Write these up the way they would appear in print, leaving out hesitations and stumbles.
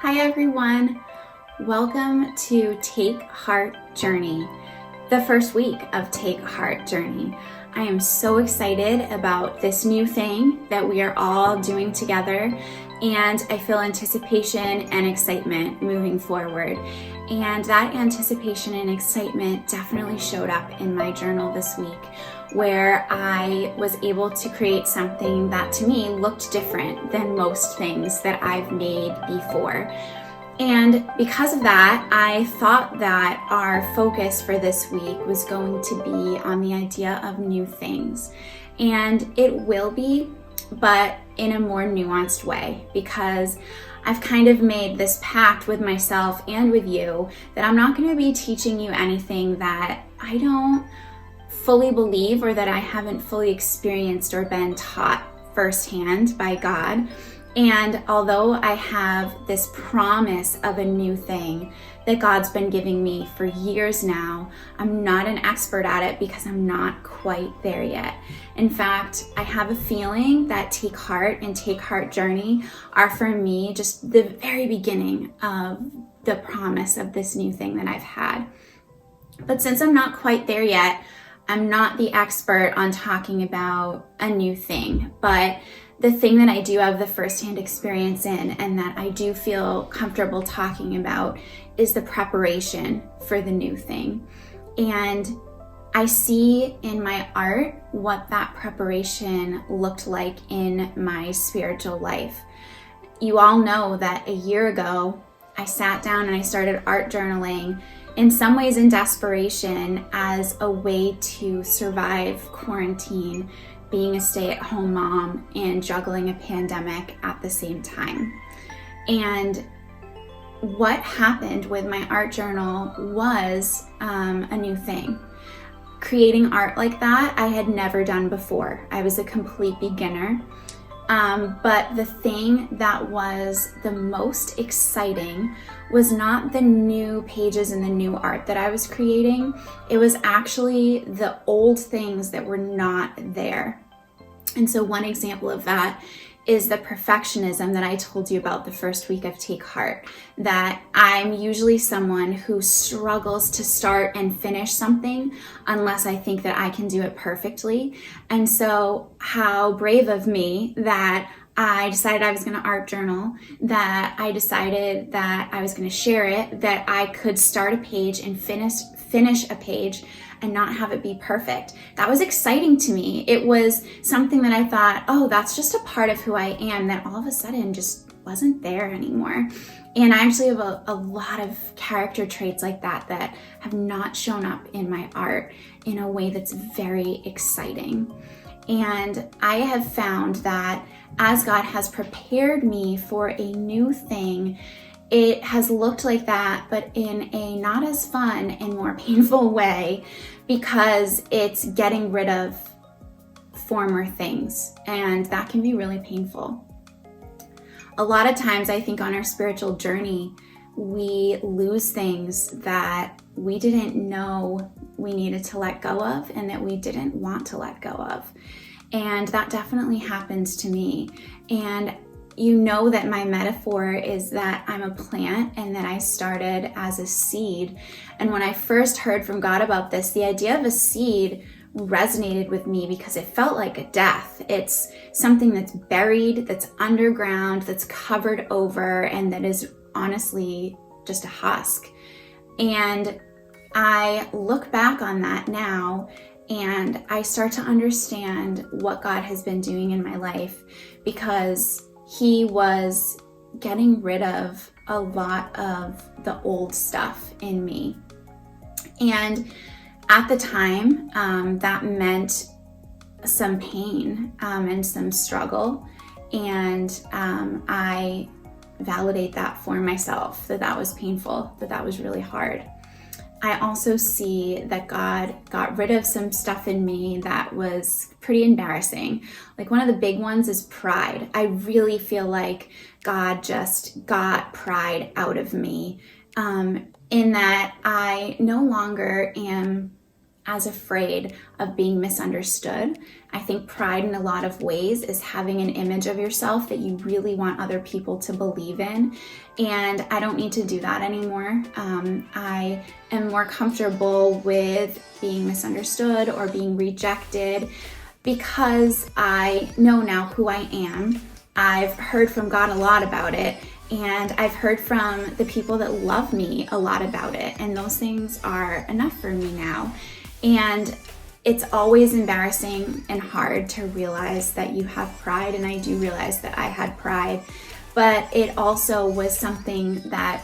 Hi everyone, welcome to Take Heart Journey, the first week of Take Heart Journey. I am so excited about this new thing that we are all doing together, and I feel anticipation and excitement moving forward. And that anticipation and excitement definitely showed up in my journal this week, where I was able to create something that to me looked different than most things that I've made before. And because of that, I thought that our focus for this week was going to be on the idea of new things. And it will be, but in a more nuanced way, because I've kind of made this pact with myself and with you that I'm not going to be teaching you anything that I don't fully believe or that I haven't fully experienced or been taught firsthand by God. And although I have this promise of a new thing that God's been giving me for years now, I'm not an expert at it because I'm not quite there yet. In fact, I have a feeling that Take Heart and Take Heart Journey are for me just the very beginning of the promise of this new thing that I've had. But since I'm not quite there yet, I'm not the expert on talking about a new thing, but the thing that I do have the firsthand experience in and that I do feel comfortable talking about is the preparation for the new thing. And I see in my art what that preparation looked like in my spiritual life. You all know that a year ago, I sat down and I started art journaling, in some ways in desperation, as a way to survive quarantine, being a stay-at-home mom and juggling a pandemic at the same time. And what happened with my art journal was a new thing. Creating art like that, I had never done before. I was a complete beginner. But the thing that was the most exciting was not the new pages and the new art that I was creating. It was actually the old things that were not there. And so one example of that is the perfectionism that I told you about the first week of Take Heart, that I'm usually someone who struggles to start and finish something unless I think that I can do it perfectly. And so how brave of me that I decided I was going to art journal, that I decided that I was going to share it, that I could start a page and finish a page and not have it be perfect. That was exciting to me. It was something that I thought, oh, that's just a part of who I am, that all of a sudden just wasn't there anymore. And I actually have a lot of character traits like that that have not shown up in my art in a way that's very exciting. And I have found that as God has prepared me for a new thing, it has looked like that, but in a not as fun and more painful way, because it's getting rid of former things, and that can be really painful. A lot of times I think on our spiritual journey, we lose things that we didn't know we needed to let go of and that we didn't want to let go of. And that definitely happens to me. And you know that my metaphor is that I'm a plant and that I started as a seed. And when I first heard from God about this, the idea of a seed resonated with me because it felt like a death. It's something that's buried, that's underground, that's covered over, and that is honestly just a husk. And I look back on that now and I start to understand what God has been doing in my life, because He was getting rid of a lot of the old stuff in me. And at the time, that meant some pain and some struggle. And I validate that for myself, that was painful, that was really hard. I also see that God got rid of some stuff in me that was pretty embarrassing. Like one of the big ones is pride. I really feel like God just got pride out of me, in that I no longer am as afraid of being misunderstood. I think pride in a lot of ways is having an image of yourself that you really want other people to believe in. And I don't need to do that anymore. I am more comfortable with being misunderstood or being rejected because I know now who I am. I've heard from God a lot about it, and I've heard from the people that love me a lot about it, and those things are enough for me now. And it's always embarrassing and hard to realize that you have pride, and I do realize that I had pride, but it also was something that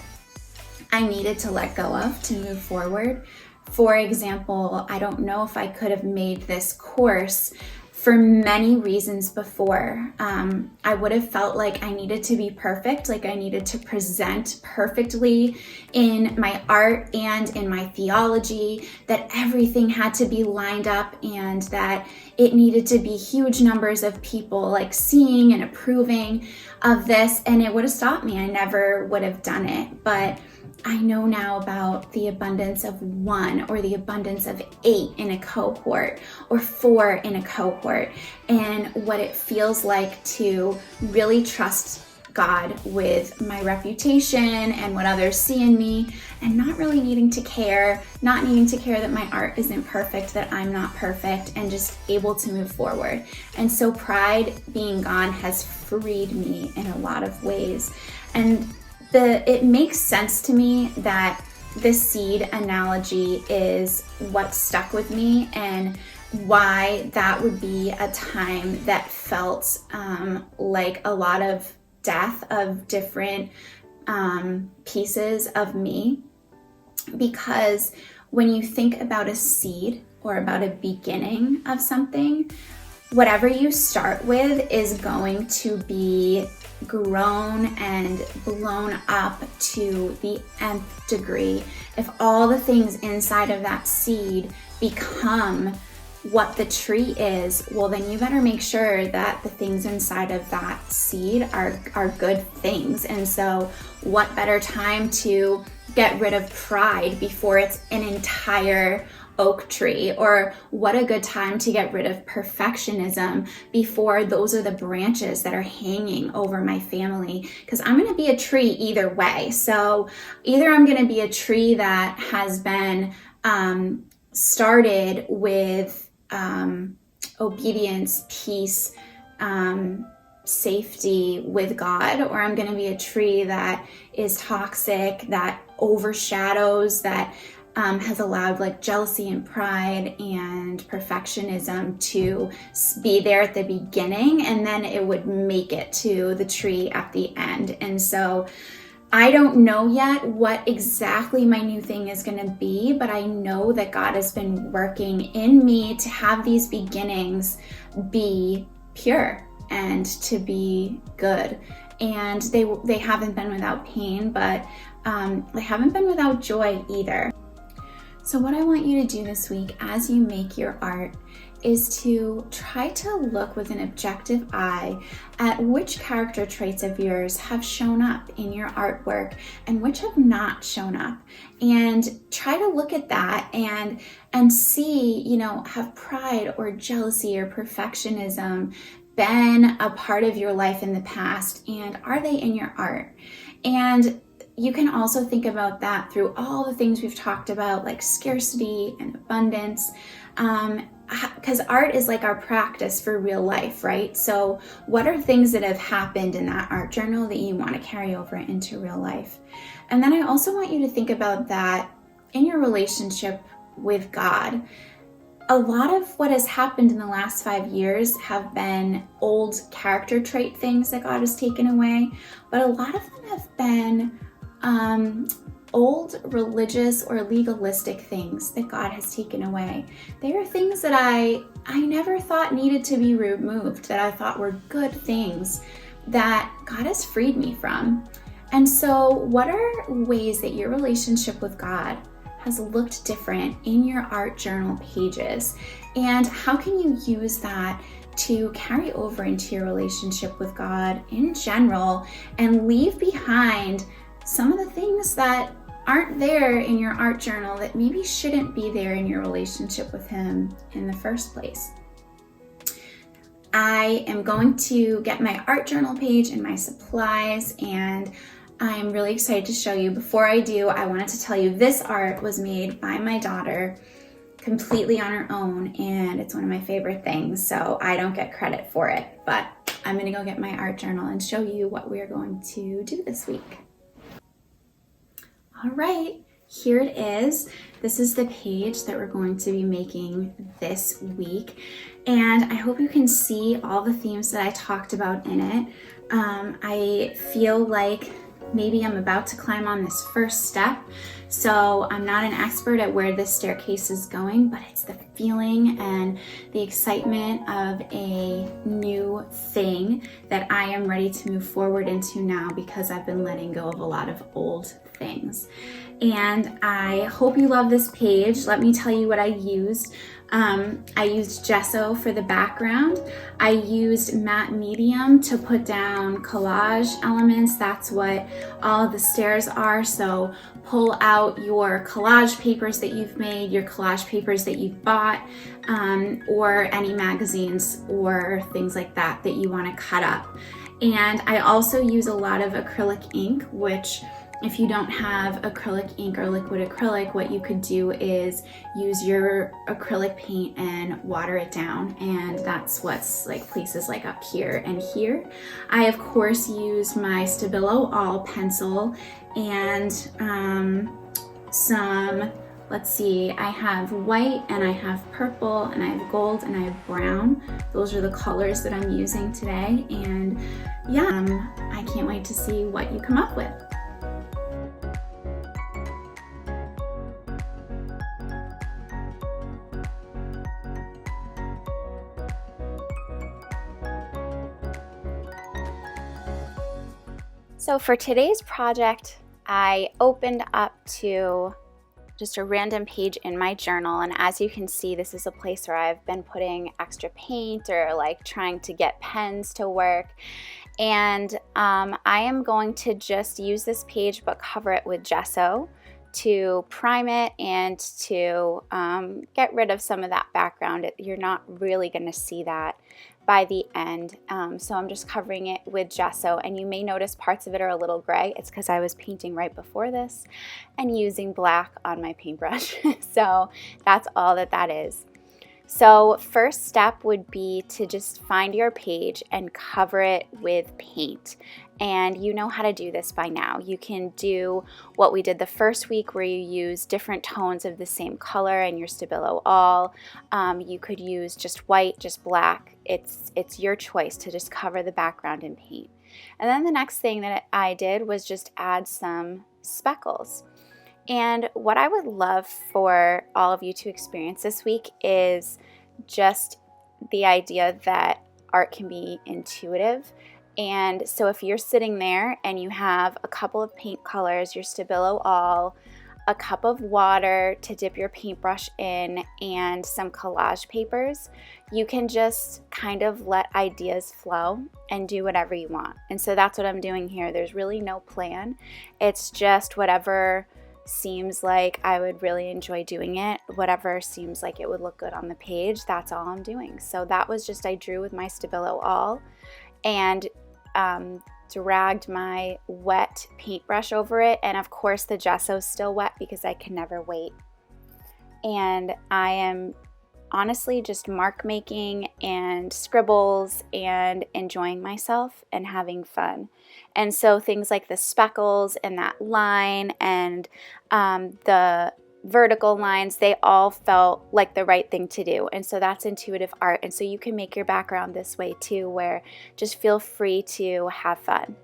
I needed to let go of to move forward. For example, I don't know if I could have made this course for many reasons before. I would have felt like I needed to be perfect, like I needed to present perfectly in my art and in my theology, that everything had to be lined up and that it needed to be huge numbers of people like seeing and approving of this, and it would have stopped me. I never would have done it. But I know now about the abundance of 1 or the abundance of 8 in a cohort or 4 in a cohort, and what it feels like to really trust God with my reputation and what others see in me, and not really needing to care, not needing to care that my art isn't perfect, that I'm not perfect, and just able to move forward. And so pride being gone has freed me in a lot of ways. And it makes sense to me that the seed analogy is what stuck with me, and why that would be a time that felt like a lot of death of different pieces of me. Because when you think about a seed or about a beginning of something, whatever you start with is going to be grown and blown up to the nth degree. If all the things inside of that seed become what the tree is, well, then you better make sure that the things inside of that seed are good things. And so what better time to get rid of pride before it's an entire oak tree? Or what a good time to get rid of perfectionism before those are the branches that are hanging over my family. Because I'm going to be a tree either way. So either I'm going to be a tree that has been started with obedience, peace, safety with God, or I'm going to be a tree that is toxic, that overshadows, that has allowed like jealousy and pride and perfectionism to be there at the beginning, and then it would make it to the tree at the end. And so I don't know yet what exactly my new thing is going to be, but I know that God has been working in me to have these beginnings be pure and to be good. And they haven't been without pain, but they haven't been without joy either. So what I want you to do this week as you make your art is to try to look with an objective eye at which character traits of yours have shown up in your artwork and which have not shown up. And try to look at that and see, have pride or jealousy or perfectionism been a part of your life in the past, and are they in your art? And you can also think about that through all the things we've talked about, like scarcity and abundance, because art is like our practice for real life, right? So what are things that have happened in that art journal that you want to carry over into real life? And then I also want you to think about that in your relationship with God. A lot of what has happened in the last 5 years have been old character trait things that God has taken away, but a lot of them have been old religious or legalistic things that God has taken away. They are things that I never thought needed to be removed, that I thought were good things that God has freed me from. And so what are ways that your relationship with God has looked different in your art journal pages? And how can you use that to carry over into your relationship with God in general and leave behind some of the things that aren't there in your art journal that maybe shouldn't be there in your relationship with him in the first place. I am going to get my art journal page and my supplies, and I'm really excited to show you. Before I do, I wanted to tell you this art was made by my daughter completely on her own, and it's one of my favorite things, so I don't get credit for it, but I'm gonna go get my art journal and show you what we're going to do this week. All right, here it is. This is the page that we're going to be making this week, and I hope you can see all the themes that I talked about in it. I feel like maybe I'm about to climb on this first step, so I'm not an expert at where this staircase is going, but it's the feeling and the excitement of a new thing that I am ready to move forward into now, because I've been letting go of a lot of old things. And I hope you love this page. Let me tell you what I used. I used gesso for the background. I used matte medium to put down collage elements. That's what all of the stairs are. So pull out your collage papers that you've made, your collage papers that you've bought, or any magazines or things like that that you want to cut up. And I also use a lot of acrylic ink, which if you don't have acrylic ink or liquid acrylic, what you could do is use your acrylic paint and water it down, and that's what's like places like up here and here. I of course used my Stabilo All pencil and some, let's see, I have white and I have purple and I have gold and I have brown. Those are the colors that I'm using today, and yeah, I can't wait to see what you come up with. So for today's project, I opened up to just a random page in my journal, and as you can see, this is a place where I've been putting extra paint or like trying to get pens to work. And I am going to just use this page but cover it with gesso to prime it and to get rid of some of that background. You're not really going to see that by the end, so I'm just covering it with gesso, and you may notice parts of it are a little gray. It's because I was painting right before this and using black on my paintbrush. So that's all that is. So first step would be to just find your page and cover it with paint. And you know how to do this by now. You can do what we did the first week, where you use different tones of the same color in your Stabilo All. You could use just white, just black. It's your choice to just cover the background in paint. And then the next thing that I did was just add some speckles. And what I would love for all of you to experience this week is just the idea that art can be intuitive. And so if you're sitting there and you have a couple of paint colors, your Stabilo All, a cup of water to dip your paintbrush in, and some collage papers, you can just kind of let ideas flow and do whatever you want. And so that's what I'm doing here. There's really no plan. It's just whatever seems like I would really enjoy doing it, whatever seems like it would look good on the page, that's all I'm doing. So that was just, I drew with my Stabilo All and dragged my wet paintbrush over it, and of course the gesso's still wet because I can never wait. And I am honestly just mark making and scribbles and enjoying myself and having fun. And so things like the speckles and that line and the vertical lines, they all felt like the right thing to do. And so that's intuitive art. And so you can make your background this way too, where just feel free to have fun.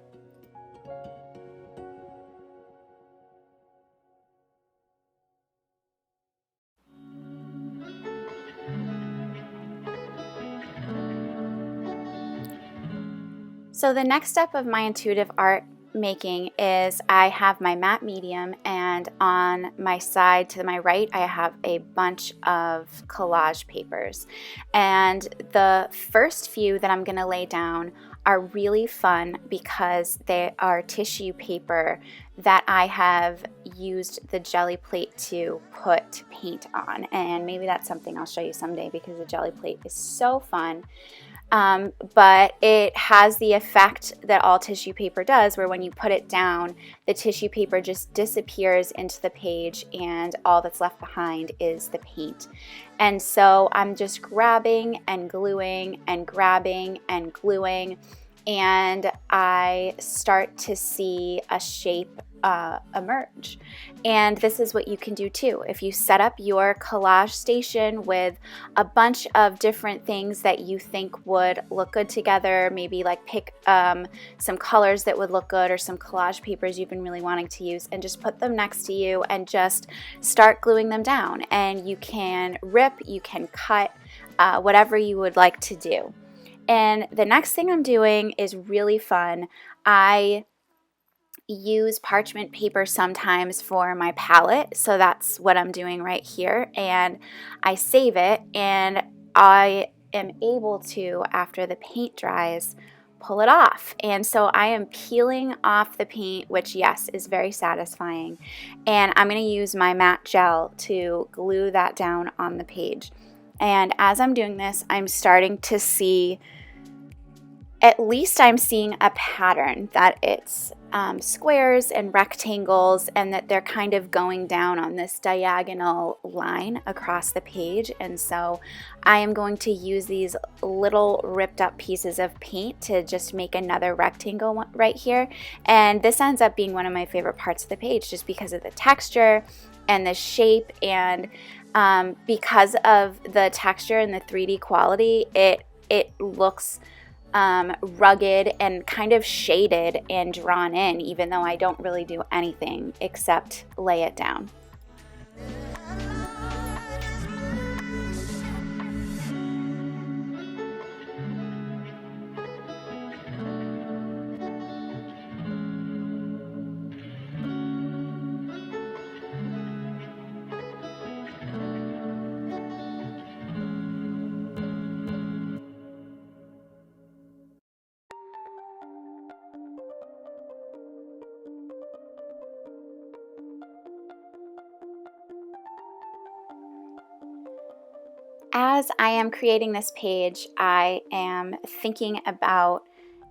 So the next step of my intuitive art making is I have my matte medium, and on my side to my right I have a bunch of collage papers, and the first few that I'm going to lay down are really fun because they are tissue paper that I have used the jelly plate to put paint on, and maybe that's something I'll show you someday because the jelly plate is so fun. But it has the effect that all tissue paper does, where when you put it down, the tissue paper just disappears into the page and all that's left behind is the paint. And so I'm just grabbing and gluing and grabbing and gluing, and I start to see a shape emerge. And this is what you can do too. If you set up your collage station with a bunch of different things that you think would look good together, maybe like pick some colors that would look good or some collage papers you've been really wanting to use, and just put them next to you and just start gluing them down. And you can rip, you can cut, whatever you would like to do. And the next thing I'm doing is really fun. I use parchment paper sometimes for my palette, so that's what I'm doing right here, and I save it, and I am able to, after the paint dries, pull it off. And so I am peeling off the paint, which yes, is very satisfying, and I'm going to use my matte gel to glue that down on the page. And as I'm doing this, I'm starting to see, at least I'm seeing a pattern, that it's squares and rectangles, and that they're kind of going down on this diagonal line across the page. And so I am going to use these little ripped up pieces of paint to just make another rectangle right here. And this ends up being one of my favorite parts of the page, just because of the texture and the shape, and because of the texture and the 3D quality, it looks rugged and kind of shaded and drawn in, even though I don't really do anything except lay it down. As I am creating this page, I am thinking about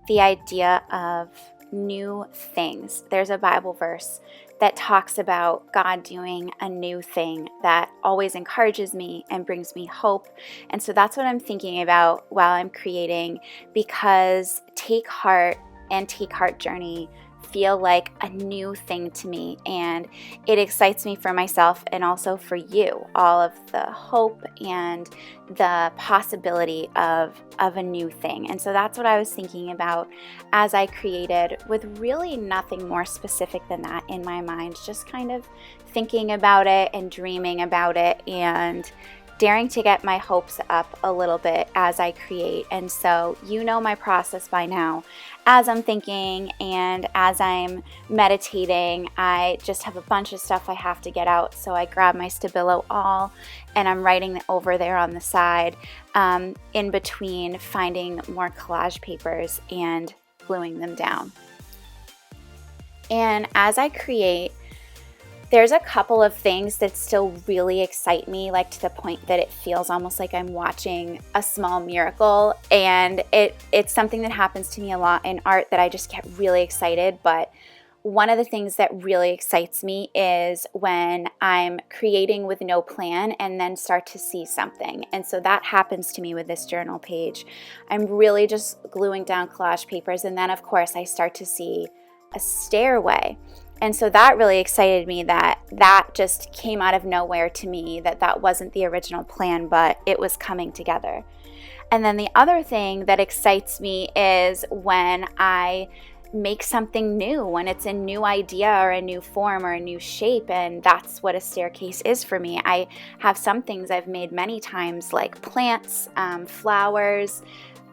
the idea of new things. There's a Bible verse that talks about God doing a new thing that always encourages me and brings me hope. And so that's what I'm thinking about while I'm creating, because Take Heart and Take Heart Journey feel like a new thing to me, and it excites me for myself and also for you, all of the hope and the possibility of a new thing. And so that's what I was thinking about as I created, with really nothing more specific than that in my mind, just kind of thinking about it and dreaming about it and daring to get my hopes up a little bit as I create. And so you know my process by now. As I'm thinking and as I'm meditating, I just have a bunch of stuff I have to get out. So I grab my Stabilo All and I'm writing over there on the side, in between finding more collage papers and gluing them down. And as I create, there's a couple of things that still really excite me, like to the point that it feels almost like I'm watching a small miracle. And it's something that happens to me a lot in art, that I just get really excited. But one of the things that really excites me is when I'm creating with no plan and then start to see something. And so that happens to me with this journal page. I'm really just gluing down collage papers, and then of course I start to see a stairway. And so that really excited me, that just came out of nowhere to me, that wasn't the original plan, but it was coming together. And then the other thing that excites me is when I make something new, when it's a new idea or a new form or a new shape, and that's what a staircase is for me. I have some things I've made many times, like plants, flowers,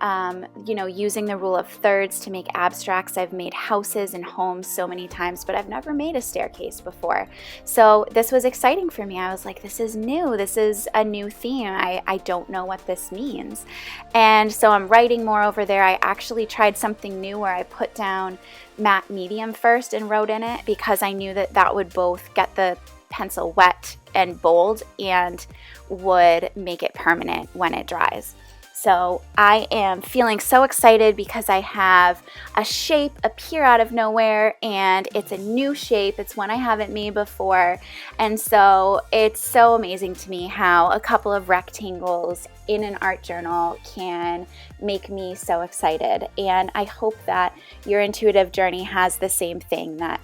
using the rule of thirds to make abstracts. I've made houses and homes so many times, but I've never made a staircase before. So this was exciting for me. I was like, this is new. This is a new theme. I don't know what this means. And so I'm writing more over there. I actually tried something new where I put down matte medium first and wrote in it, because I knew that that would both get the pencil wet and bold and would make it permanent when it dries. So I am feeling so excited because I have a shape appear out of nowhere, and it's a new shape. It's one I haven't made before. And so it's so amazing to me how a couple of rectangles in an art journal can make me so excited. And I hope that your intuitive journey has the same thing, that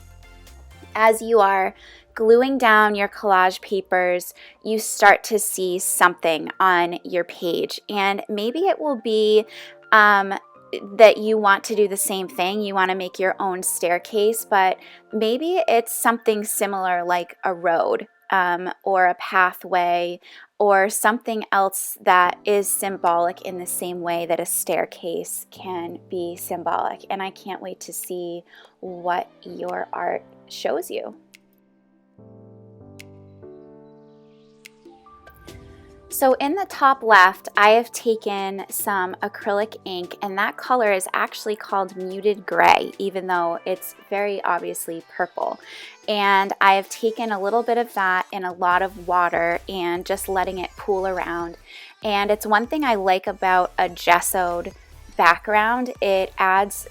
as you are gluing down your collage papers, you start to see something on your page. And maybe it will be that you want to do the same thing. You want to make your own staircase, but maybe it's something similar like a road or a pathway or something else that is symbolic in the same way that a staircase can be symbolic. And I can't wait to see what your art shows you. So in the top left, I have taken some acrylic ink, and that color is actually called muted gray, even though it's very obviously purple. And I have taken a little bit of that in a lot of water and just letting it pool around. And it's one thing I like about a gessoed background. It adds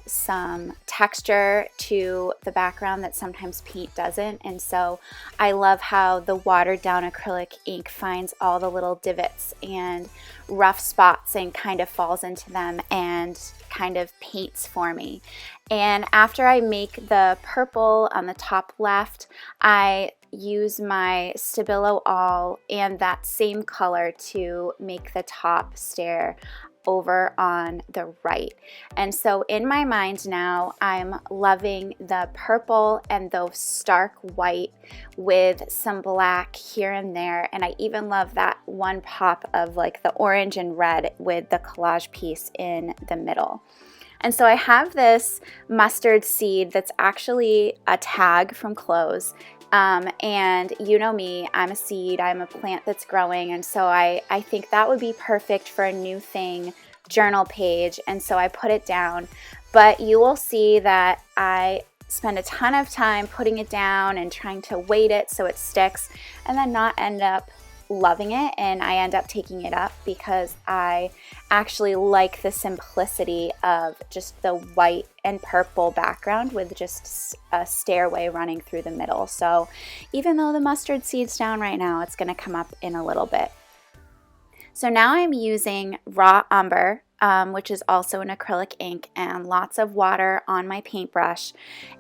some texture to the background that sometimes paint doesn't. And so I love how the watered down acrylic ink finds all the little divots and rough spots and kind of falls into them and kind of paints for me. And after I make the purple on the top left, I use my Stabilo All and that same color to make the top stair over on the right. And so in my mind now, I'm loving the purple and those stark white with some black here and there. And I even love that one pop of like the orange and red with the collage piece in the middle. And so I have this mustard seed that's actually a tag from clothes. And you know me, I'm a seed, I'm a plant that's growing. And so I think that would be perfect for a new thing journal page. And so I put it down, but you will see that I spend a ton of time putting it down and trying to weight it so it sticks, and then not end up loving it. And I end up taking it up because I actually like the simplicity of just the white and purple background with just a stairway running through the middle. So even though the mustard seed's down right now, it's going to come up in a little bit. So now I'm using raw umber, which is also an acrylic ink, and lots of water on my paintbrush,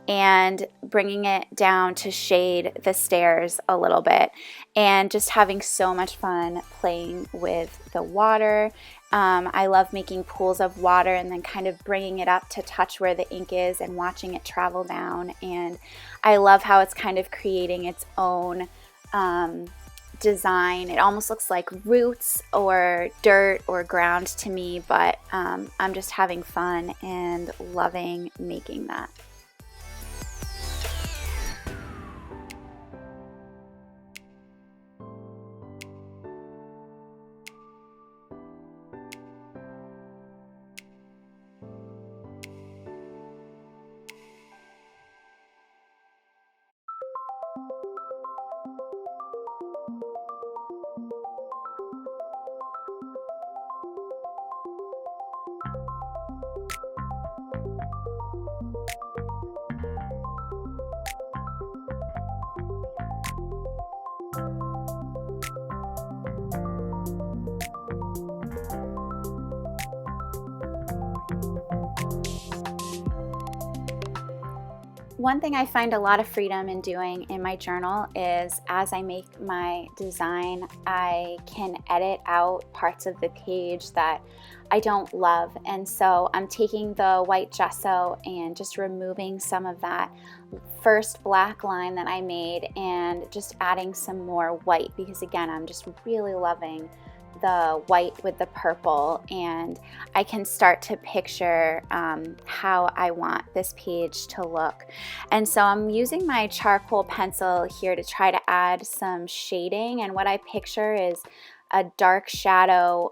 and bringing it down to shade the stairs a little bit, and just having so much fun playing with the water. I love making pools of water and then kind of bringing it up to touch where the ink is and watching it travel down. And I love how it's kind of creating its own design. It almost looks like roots or dirt or ground to me, but I'm just having fun and loving making that. One thing I find a lot of freedom in doing in my journal is as I make my design, I can edit out parts of the page that I don't love. And so I'm taking the white gesso and just removing some of that first black line that I made and just adding some more white, because again, I'm just really loving the white with the purple, and I can start to picture how I want this page to look. And so I'm using my charcoal pencil here to try to add some shading, and what I picture is a dark shadow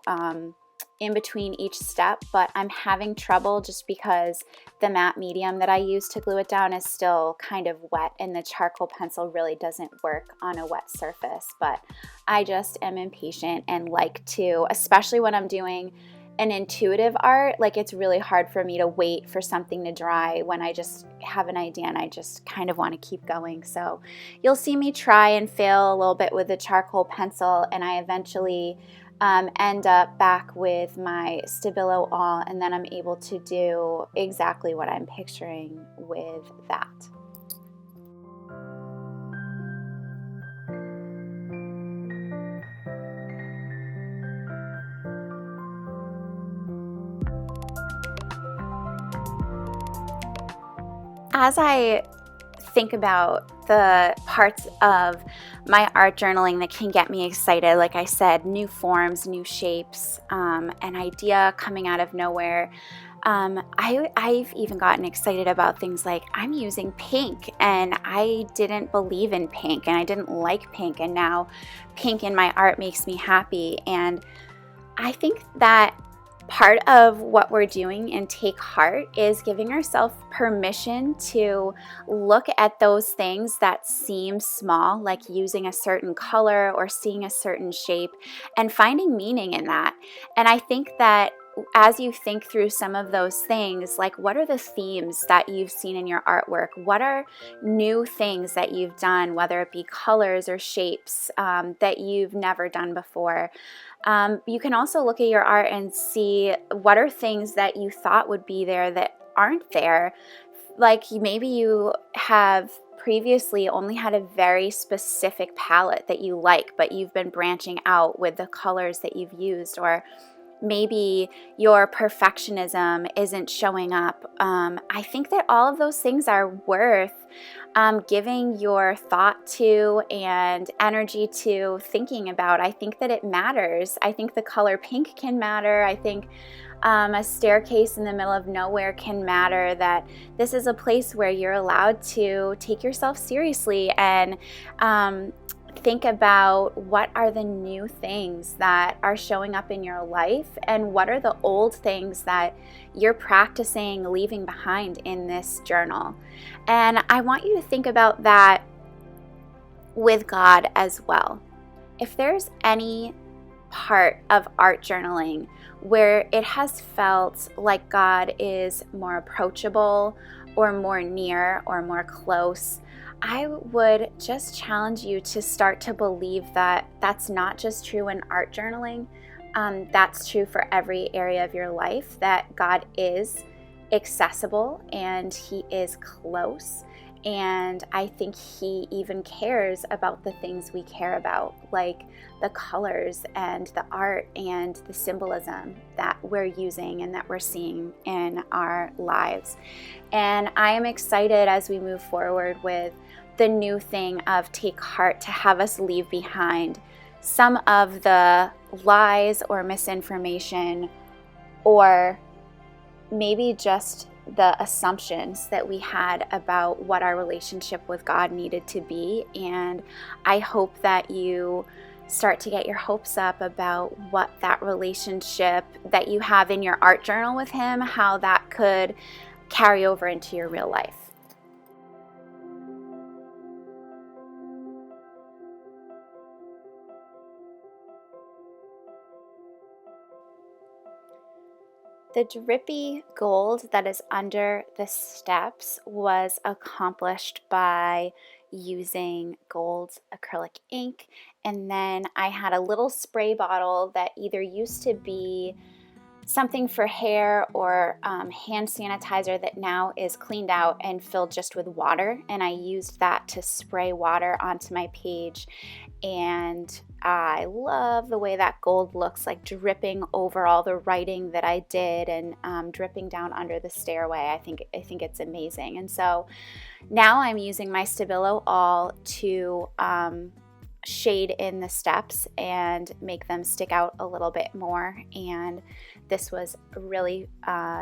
in between each step, but I'm having trouble just because the matte medium that I use to glue it down is still kind of wet, and the charcoal pencil really doesn't work on a wet surface. But I just am impatient and like to, especially when I'm doing an intuitive art, like it's really hard for me to wait for something to dry when I just have an idea and I just kind of want to keep going. So you'll see me try and fail a little bit with the charcoal pencil, and I eventually end up back with my Stabilo all, and then I'm able to do exactly what I'm picturing with that. As I think about the parts of my art journaling that can get me excited, like I said, new forms, new shapes, an idea coming out of nowhere. I've even gotten excited about things like I'm using pink, and I didn't believe in pink and I didn't like pink, and now pink in my art makes me happy. And I think that part of what we're doing in Take Heart is giving ourselves permission to look at those things that seem small, like using a certain color or seeing a certain shape, and finding meaning in that. And I think that as you think through some of those things, like what are the themes that you've seen in your artwork? What are new things that you've done, whether it be colors or shapes that you've never done before? You can also look at your art and see what are things that you thought would be there that aren't there. Like maybe you have previously only had a very specific palette that you like, but you've been branching out with the colors that you've used, or maybe your perfectionism isn't showing up. I think that all of those things are worth giving your thought to and energy to thinking about. I think that it matters. I think the color pink can matter. I think a staircase in the middle of nowhere can matter, that this is a place where you're allowed to take yourself seriously and think about what are the new things that are showing up in your life, and what are the old things that you're practicing leaving behind in this journal. And I want you to think about that with God as well. If there's any part of art journaling where it has felt like God is more approachable or more near or more close, I would just challenge you to start to believe that that's not just true in art journaling. That's true for every area of your life, that God is accessible and He is close. And I think He even cares about the things we care about, like the colors and the art and the symbolism that we're using and that we're seeing in our lives. And I am excited as we move forward with the new thing of Take Heart to have us leave behind some of the lies or misinformation, or maybe just the assumptions that we had about what our relationship with God needed to be. And I hope that you start to get your hopes up about what that relationship that you have in your art journal with Him, how that could carry over into your real life. The drippy gold that is under the steps was accomplished by using gold acrylic ink, and then I had a little spray bottle that either used to be something for hair or hand sanitizer that now is cleaned out and filled just with water, and I used that to spray water onto my page. And I love the way that gold looks, like dripping over all the writing that I did and dripping down under the stairway. I think it's amazing. And so now I'm using my Stabilo all to shade in the steps and make them stick out a little bit more. And this was a really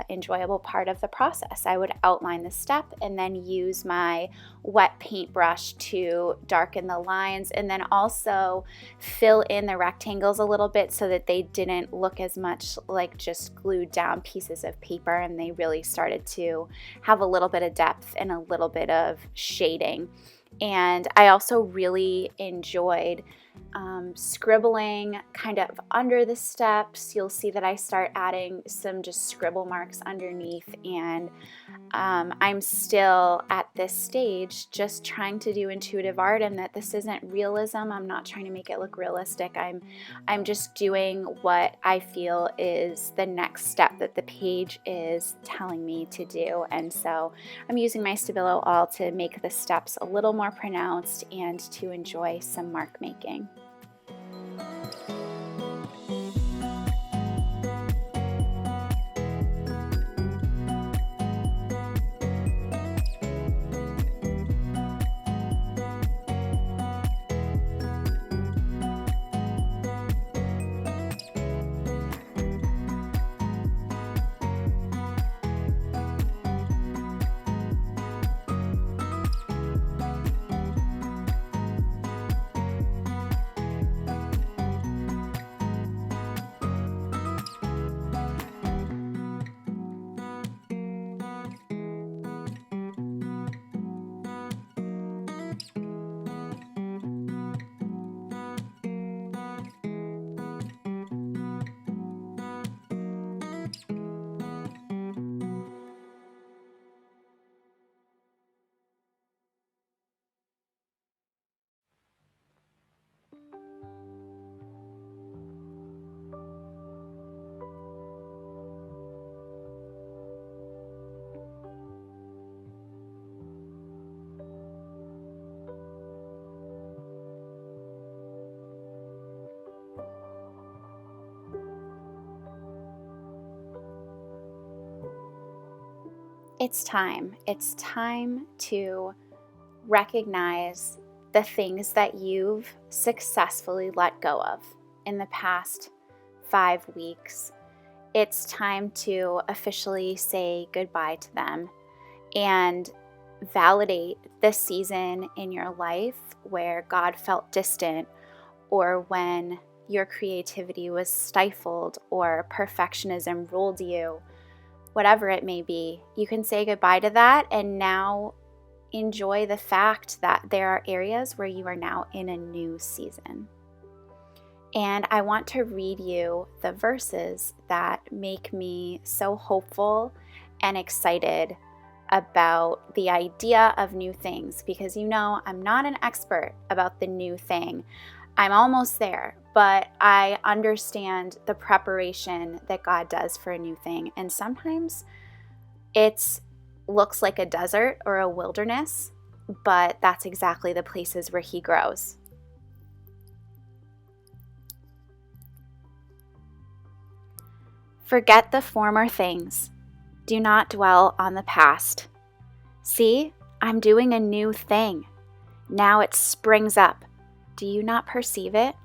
enjoyable part of the process. I would outline the step and then use my wet paintbrush to darken the lines, and then also fill in the rectangles a little bit so that they didn't look as much like just glued down pieces of paper, and they really started to have a little bit of depth and a little bit of shading. And I also really enjoyed scribbling kind of under the steps. You'll see that I start adding some just scribble marks underneath, and I'm still at this stage just trying to do intuitive art, and that this isn't realism. I'm not trying to make it look realistic. I'm just doing what I feel is the next step that the page is telling me to do. And so I'm using my Stabilo awl to make the steps a little more pronounced and to enjoy some mark making. It's time. It's time to recognize the things that you've successfully let go of in the past 5 weeks. It's time to officially say goodbye to them and validate the season in your life where God felt distant, or when your creativity was stifled, or perfectionism ruled you. Whatever it may be, you can say goodbye to that and now enjoy the fact that there are areas where you are now in a new season. And I want to read you the verses that make me so hopeful and excited about the idea of new things, because I'm not an expert about the new thing. I'm almost there, but I understand the preparation that God does for a new thing. And sometimes it looks like a desert or a wilderness, but that's exactly the places where He grows. Forget the former things. Do not dwell on the past. See, I'm doing a new thing. Now it springs up. Do you not perceive it?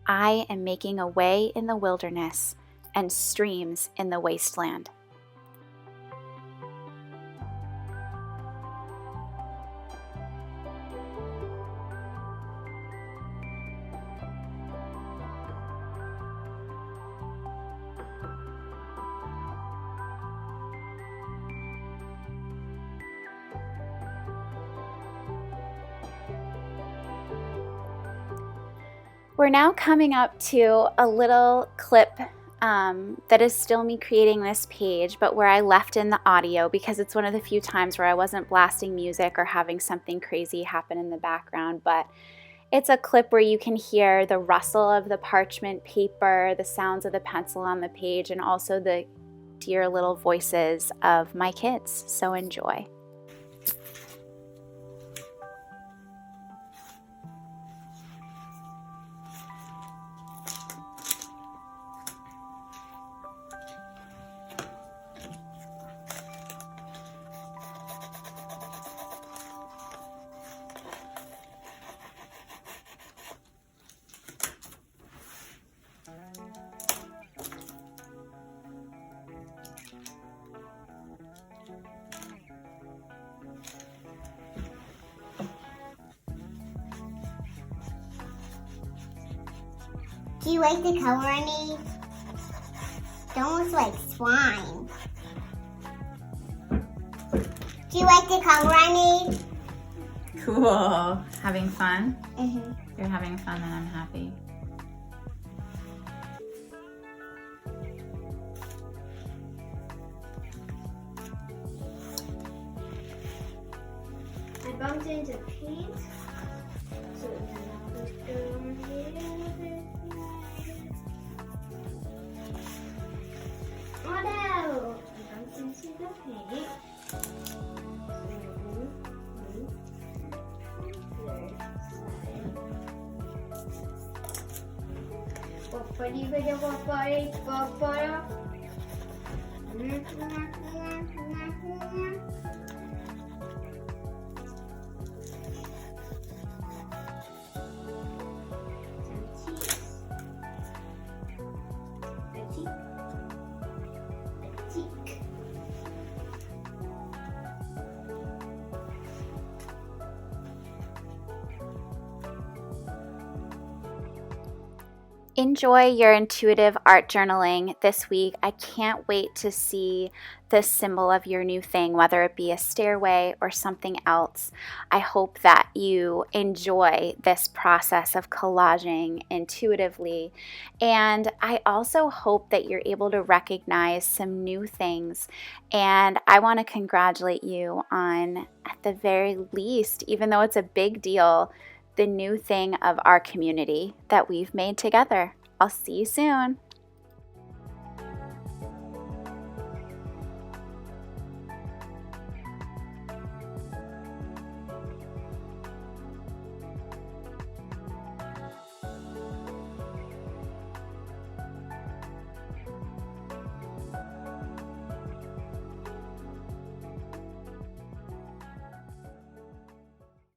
I am making a way in the wilderness and streams in the wasteland. We're now coming up to a little clip that is still me creating this page, but where I left in the audio because it's one of the few times where I wasn't blasting music or having something crazy happen in the background. But it's a clip where you can hear the rustle of the parchment paper, the sounds of the pencil on the page, and also the dear little voices of my kids. So enjoy. Do you like the color I made? It almost like slime. Do you like the color I made? Cool. Having fun? Mm-hmm. You're having fun and I'm happy. I bumped into paint. So now let's go over here. Oh no! I bumped into the paint. Enjoy your intuitive art journaling this week. I can't wait to see the symbol of your new thing, whether it be a stairway or something else. I hope that you enjoy this process of collaging intuitively. And I also hope that you're able to recognize some new things. And I want to congratulate you on, at the very least, even though it's a big deal, the new thing of our community that we've made together. I'll see you soon.